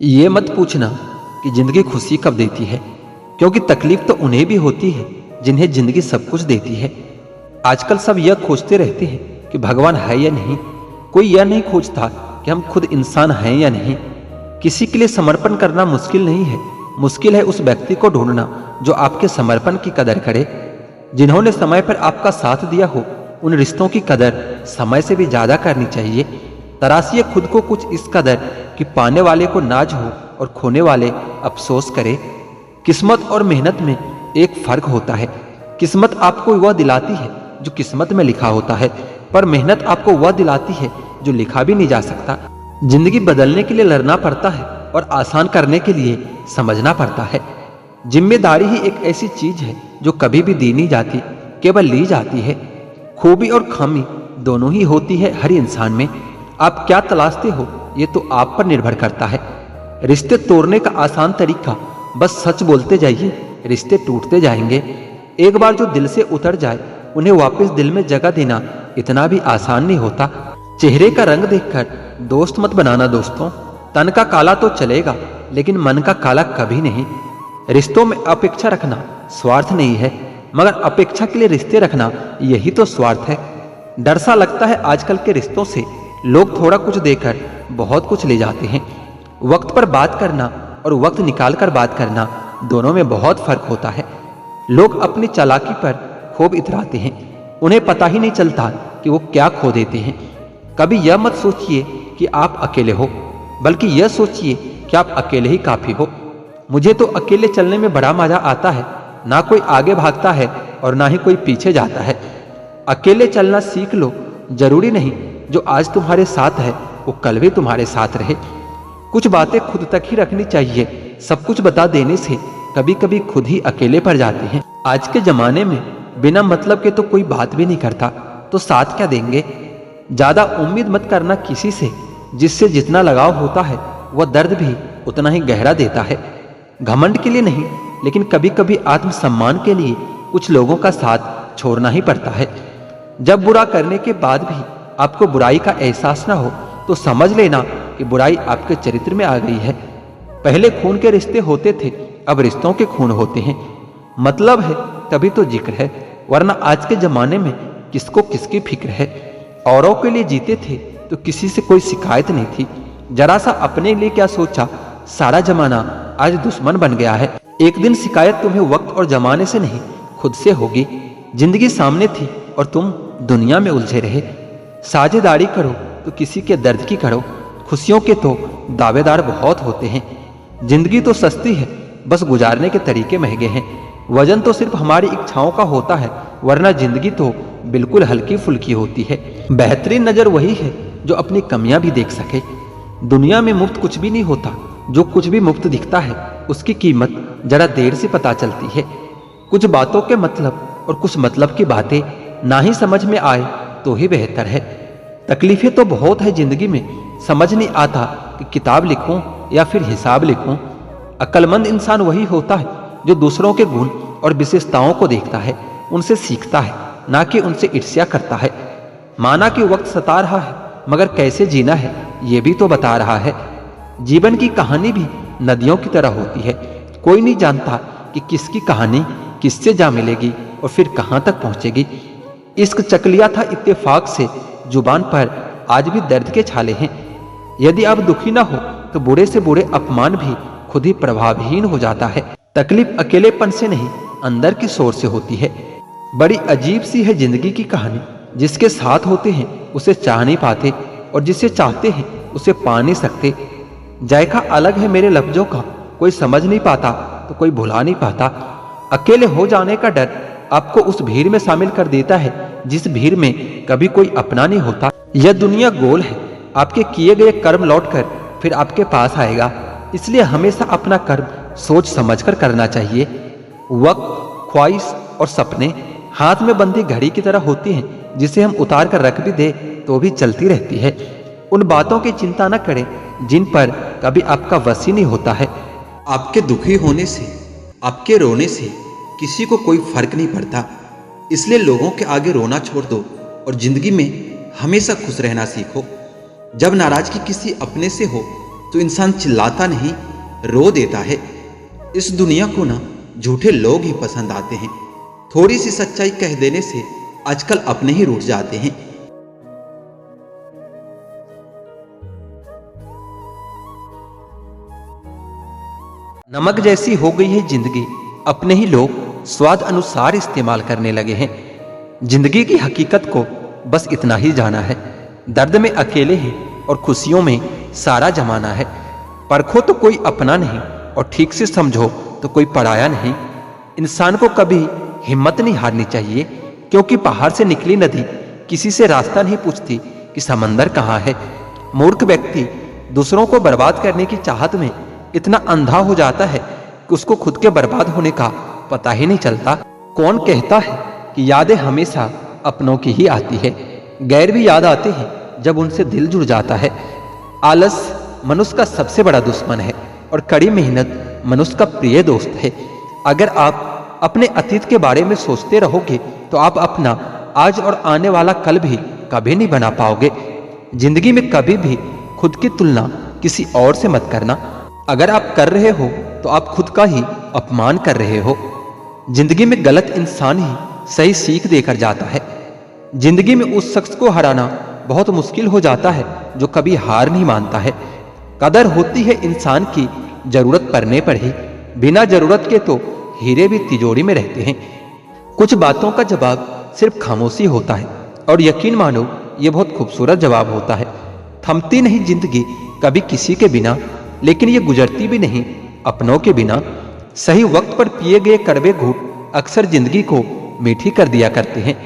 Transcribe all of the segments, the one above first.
ये मत पूछना कि जिंदगी खुशी कब देती है, क्योंकि तकलीफ तो उन्हें भी होती है जिन्हें जिंदगी सब कुछ देती है। आजकल सब यह खोजते रहते हैं कि भगवान है या नहीं। कोई यह नहीं खोजता कि हम खुद इंसान हैं या नहीं। किसी के लिए समर्पण करना मुश्किल नहीं है, मुश्किल है उस व्यक्ति को ढूंढना जो आपके समर्पण की कदर करे। जिन्होंने समय पर आपका साथ दिया हो, उन रिश्तों की कदर समय से भी ज्यादा करनी चाहिए। तराशिए खुद को कुछ इस कदर कि पाने वाले को नाज हो और खोने वाले अफसोस करे। किस्मत और मेहनत में एक फर्क होता है। किस्मत आपको वह दिलाती है जो किस्मत में लिखा होता है, पर मेहनत आपको वह दिलाती है जो लिखा भी नहीं जा सकता। जिंदगी बदलने के लिए लड़ना पड़ता है और आसान करने के लिए समझना पड़ता है। जिम्मेदारी ही एक ऐसी चीज है जो कभी भी दी नहीं जाती, केवल ली जाती है। खूबी और खामी दोनों ही होती है हर इंसान में। आप क्या तलाशते हो ये तो आप पर निर्भर करता है। रिश्ते तोड़ने का आसान तरीका बस सच बोलते जाइए, रिश्ते टूटते जाएंगे। एक बार जो दिल से उतर जाए उन्हें वापस दिल में जगह देना इतना भी आसान नहीं होता। चेहरे का रंग देखकर दोस्त मत बनाना दोस्तों। तन का काला तो चलेगा लेकिन मन का काला कभी नहीं। रिश्तों में अपेक्षा रखना स्वार्थ नहीं है, मगर अपेक्षा के लिए रिश्ते रखना यही तो स्वार्थ है। डर सा लगता है आजकल के रिश्तों से। लोग थोड़ा कुछ देकर बहुत कुछ ले जाते हैं। वक्त पर बात करना और वक्त निकाल कर बात करना दोनों में बहुत फर्क होता है। लोग अपनी चालाकी पर खूब इतराते हैं, उन्हें पता ही नहीं चलता कि वो क्या खो देते हैं। कभी यह मत सोचिए कि आप अकेले हो, बल्कि यह सोचिए कि आप अकेले ही काफी हो। मुझे तो अकेले चलने में बड़ा मजा आता है। ना कोई आगे भागता है और ना ही कोई पीछे जाता है। अकेले चलना सीख लो। जरूरी नहीं जो आज तुम्हारे साथ है वो कल भी तुम्हारे साथ रहे। कुछ बातें खुद तक ही रखनी चाहिए। सब कुछ बता देने से कभी कभी खुद ही अकेले पड़ जाते हैं। आज के जमाने में बिना मतलब के तो कोई बात भी नहीं करता, तो साथ क्या देंगे। ज्यादा उम्मीद मत करना किसी से। जिससे जितना लगाव होता है वह दर्द भी उतना ही गहरा देता है। घमंड के लिए नहीं, लेकिन कभी कभी आत्मसम्मान के लिए कुछ लोगों का साथ छोड़ना ही पड़ता है। जब बुरा करने के बाद भी आपको बुराई का एहसास ना हो तो समझ लेना कि बुराई आपके चरित्र में आ गई है। पहले खून के रिश्ते होते थे, अब रिश्तों के खून होते हैं। मतलब है तभी तो जिक्र है, वरना आज के जमाने में किसको किसकी फिक्र है। औरों के लिए जीते थे तो किसी से कोई शिकायत नहीं थी। जरा सा अपने लिए क्या सोचा, सारा जमाना आज दुश्मन बन गया है। एक दिन शिकायत तुम्हें वक्त और जमाने से नहीं खुद से होगी। जिंदगी सामने थी और तुम दुनिया में उलझे रहे। साझेदारी करो तो किसी के दर्द की करो। खुशियों के तो दावेदार बहुत होते हैं। जिंदगी तो सस्ती है, बस गुजारने के तरीके महंगे हैं। वजन तो सिर्फ हमारी इच्छाओं का होता है, वरना जिंदगी तो बिल्कुल हल्की फुल्की होती है। बेहतरीन नजर वही है जो अपनी कमियां भी देख सके। दुनिया में मुफ्त कुछ भी नहीं होता। जो कुछ भी मुफ्त दिखता है उसकी कीमत जरा देर से पता चलती है। कुछ बातों के मतलब और कुछ मतलब की बातें ना ही समझ में आए तो ही बेहतर है। तकलीफें तो बहुत है जिंदगी में, समझ नहीं आता कि किताब लिखूं या फिर हिसाब लिखूं। अक्लमंद इंसान वही होता है जो दूसरों के गुण और विशेषताओं को देखता है, उनसे सीखता है, ना कि उनसे ईर्ष्या करता है। माना कि वक्त सता रहा है, मगर कैसे जीना है ये भी तो बता रहा है। जीवन की कहानी भी नदियों की तरह होती है। कोई नहीं जानता कि किसकी कहानी किससे जा मिलेगी और फिर कहां तक पहुंचेगी। इश्क चकलिया था इत्तेफाक से, जुबान पर आज भी दर्द के छाले हैं। यदि आप दुखी ना हो तो बुरे से बुरे अपमान भी खुद ही प्रभावहीन हो जाता है। तकलीफ अकेलेपन से नहीं, अंदर की सोच से होती है। बड़ी अजीब सी है जिंदगी की कहानी। जिसके साथ होते हैं उसे चाह नहीं पाते, और जिसे चाहते हैं उसे पा नहीं सकते। जायका अलग है मेरे लफ्जों का, कोई समझ नहीं पाता तो कोई भुला नहीं पाता। अकेले हो जाने का डर आपको उस भीड़ में शामिल कर देता है जिस भीड़ में कभी कोई अपना नहीं होता। यह दुनिया गोल है, आपके किए गए कर्म लौटकर फिर आपके पास आएगा। इसलिए हमेशा अपना कर्म सोच समझकर करना चाहिए। वक्त, ख्वाहिश और सपने हाथ में बंधी घड़ी की तरह होती हैं, जिसे हम उतार कर रख भी दे तो भी चलती रहती है। उन बातों की चिंता न करें जिन पर कभी आपका वश ही नहीं होता है। आपके दुखी होने से, आपके रोने से किसी को कोई फर्क नहीं पड़ता। इसलिए लोगों के आगे रोना छोड़ दो और जिंदगी में हमेशा खुश रहना सीखो। जब नाराजगी किसी अपने से हो तो इंसान चिल्लाता नहीं, रो देता है। इस दुनिया को ना झूठे लोग ही पसंद आते हैं। थोड़ी सी सच्चाई कह देने से आजकल अपने ही रूठ जाते हैं। नमक जैसी हो गई है जिंदगी, अपने ही लोग स्वाद अनुसार इस्तेमाल करने लगे हैं। जिंदगी की हकीकत को बस इतना ही जाना है, दर्द में अकेले हैं और खुशियों में सारा जमाना है। परखो तो कोई अपना नहीं और ठीक से समझो तो कोई पराया नहीं। इंसान को कभी हिम्मत नहीं हारनी चाहिए, क्योंकि पहाड़ से निकली नदी किसी से रास्ता नहीं पूछती कि समंदर कहाँ है। मूर्ख व्यक्ति दूसरों को बर्बाद करने की चाहत में इतना अंधा हो जाता है कि उसको खुद के बर्बाद होने का पता ही नहीं चलता। कौन कहता है कि यादें हमेशा अपनों की ही आती है? गैर भी याद आते हैं जब उनसे दिल जुड़ जाता है। आलस मनुष्य का सबसे बड़ा दुश्मन है और कड़ी मेहनत मनुष्य का प्रिय दोस्त है। अगर आप अपने अतीत के बारे में सोचते रहोगे तो आप अपना आज और आने वाला कल भी कभी नहीं बना पाओगे। जिंदगी में कभी भी खुद की तुलना किसी और से मत करना। अगर आप कर रहे हो तो आप खुद का ही अपमान कर रहे हो। जिंदगी में गलत इंसान ही सही सीख देकर जाता है। जिंदगी में उस शख्स को हराना बहुत मुश्किल हो जाता है जो कभी हार नहीं मानता है। कदर होती है इंसान की जरूरत पड़ने पर ही, बिना जरूरत के तो हीरे भी तिजोरी में रहते हैं। कुछ बातों का जवाब सिर्फ खामोशी होता है और यकीन मानो ये बहुत खूबसूरत जवाब होता है। थमती नहीं जिंदगी कभी किसी के बिना, लेकिन ये गुजरती भी नहीं अपनों के बिना। सही वक्त पर पिए गए कड़वे घूंट अक्सर जिंदगी को मीठी कर दिया करते हैं।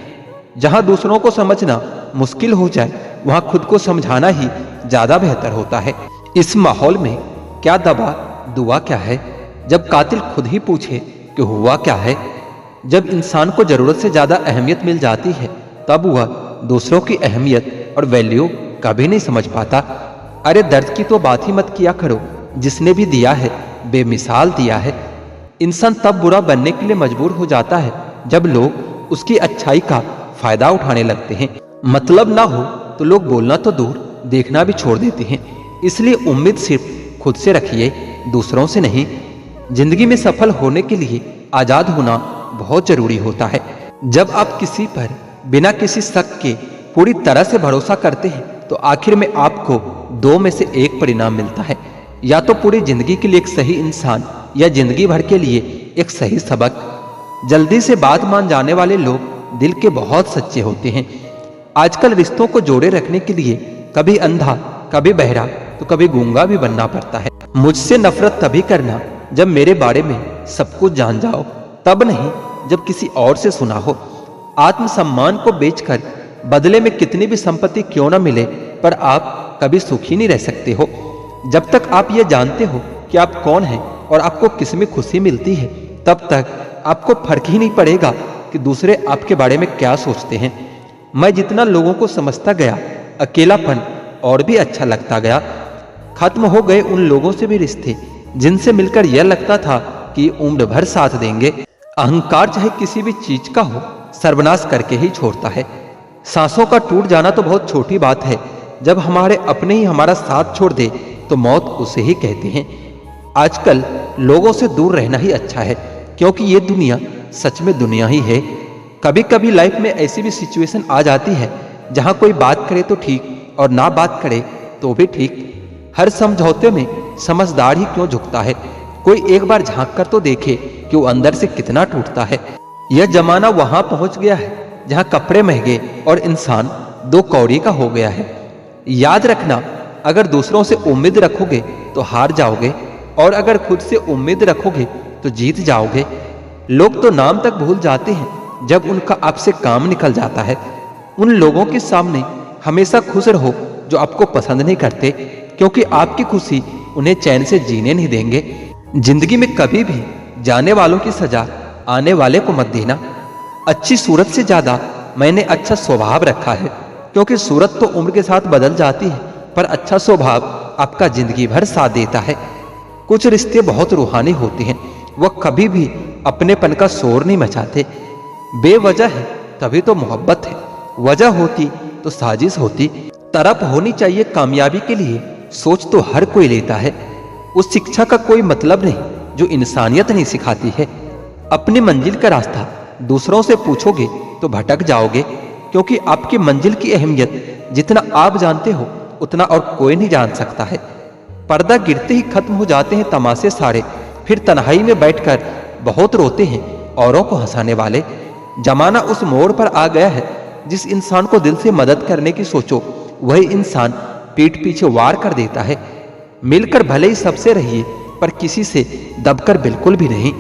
जहां दूसरों को समझना मुश्किल हो जाए वहां खुद को समझाना ही ज्यादा बेहतर होता है। इस माहौल में क्या दवा दुआ क्या है, जब कातिल खुद ही पूछे कि हुआ क्या है। जब इंसान को जरूरत से ज्यादा अहमियत मिल जाती है तब वह दूसरों की अहमियत और वैल्यू कभी नहीं समझ पाता। अरे दर्द की तो बात ही मत किया करो, जिसने भी दिया है बेमिसाल दिया है। इंसान तब बुरा बनने के लिए मजबूर हो जाता है जब लोग उसकी अच्छाई का फायदा उठाने लगते हैं। मतलब ना हो तो लोग बोलना तो दूर देखना भी छोड़ देते हैं। इसलिए उम्मीद सिर्फ खुद से रखिए, दूसरों से नहीं। जिंदगी में सफल होने के लिए आजाद होना बहुत जरूरी होता है। जब आप किसी पर बिना किसी शक के पूरी तरह से भरोसा करते हैं तो आखिर में आपको दो में से एक परिणाम मिलता है, या तो पूरी जिंदगी के लिए एक सही इंसान या जिंदगी भर के लिए एक सही सबक। जल्दी से बात मान जाने वाले लोग दिल के बहुत सच्चे होते हैं। आजकल रिश्तों को जोड़े रखने के लिए कभी अंधा कभी बहरा तो कभी गूंगा भी बनना पड़ता है। मुझसे नफरत तभी करना जब मेरे बारे में सब कुछ जान जाओ, तब नहीं जब किसी और से सुना हो। आत्मसम्मान को बेचकर बदले में कितनी भी संपत्ति क्यों न मिले, पर आप कभी सुखी नहीं रह सकते हो। जब तक आप ये जानते हो कि आप कौन हैं और आपको किस में खुशी मिलती है, तब तक आपको फर्क ही नहीं पड़ेगा कि दूसरे आपके बारे में क्या सोचते हैं। मैं जितना लोगों को समझता गया, अकेलापन और भी अच्छा लगता गया। खत्म हो गए उन लोगों से भी रिश्ते जिनसे मिलकर यह लगता था कि उम्र भर साथ देंगे। अहंकार चाहे किसी भी चीज का हो, सर्वनाश करके ही छोड़ता है। सांसों का टूट जाना तो बहुत छोटी बात है, जब हमारे अपने ही हमारा साथ छोड़ दे तो मौत उसे ही कहते हैं। आजकल लोगों से दूर रहना ही अच्छा है, क्योंकि ये दुनिया सच में दुनिया ही है। कभी कभी लाइफ में ऐसी भी सिचुएशन आ जाती है जहां कोई बात करे तो ठीक और ना बात करे तो भी ठीक। हर समझौते में समझदार ही क्यों झुकता है। कोई एक बार झांक कर तो देखे कि वो अंदर से कितना टूटता है। यह जमाना वहां पहुंच गया है जहां कपड़े महंगे और इंसान दो कौड़ी का हो गया है। याद रखना, अगर दूसरों से उम्मीद रखोगे तो हार जाओगे, और अगर खुद से उम्मीद रखोगे तो जीत जाओगे। लोग तो नाम तक भूल जाते हैं जब उनका आपसे काम निकल जाता है। उन लोगों के सामने हमेशा खुश रहो जो आपको पसंद नहीं करते, क्योंकि आपकी खुशी उन्हें चैन से जीने नहीं देंगे। जिंदगी में कभी भी जाने वालों की सजा आने वाले को मत देना। अच्छी सूरत से ज्यादा मैंने अच्छा स्वभाव रखा है, क्योंकि सूरत तो उम्र के साथ बदल जाती है, पर अच्छा स्वभाव आपका जिंदगी भर साथ देता है। कुछ रिश्ते बहुत रूहानी होते हैं, वह कभी भी अपनेपन का शोर नहीं मचाते। बेवजह है तभी तो मोहब्बत है, वजह होती तो साजिश होती। तरफ होनी चाहिए कामयाबी के लिए सोच तो हर कोई लेता है। उस शिक्षा का कोई मतलब नहीं जो इंसानियत नहीं सिखाती है। अपनी मंजिल का रास्ता दूसरों से पूछोगे तो भटक जाओगे, क्योंकि आपकी मंजिल की अहमियत जितना आप जानते हो उतना और कोई नहीं जान सकता है। पर्दा गिरते ही खत्म हो जाते हैं तमाशे सारे, फिर तन्हाई में बैठकर बहुत रोते हैं औरों को हंसाने वाले। जमाना उस मोड़ पर आ गया है जिस इंसान को दिल से मदद करने की सोचो वही इंसान पीठ पीछे वार कर देता है। मिलकर भले ही सबसे रहिए पर किसी से दबकर बिल्कुल भी नहीं।